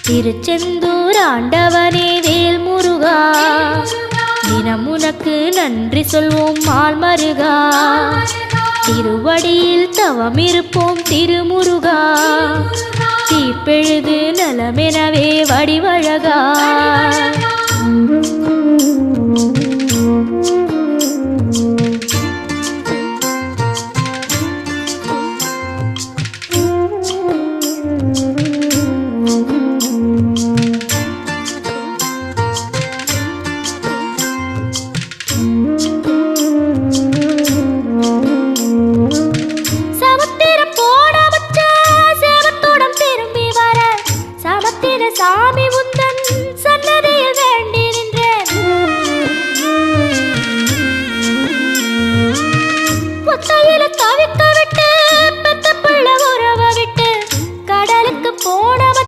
திருச்செந்தூர் ஆண்டவனே வேல் முருகா, தினம் உனக்கு நன்றி சொல்வோம் மால் மருகா. திருவடியில் தவம் இருப்போம் திருமுருகா, தீப்பெழுது நலமெனவே வடிவழகா. சாமி உந்தன் சன்னதியில் வேண்டி நின்றேன். ஒத்தையில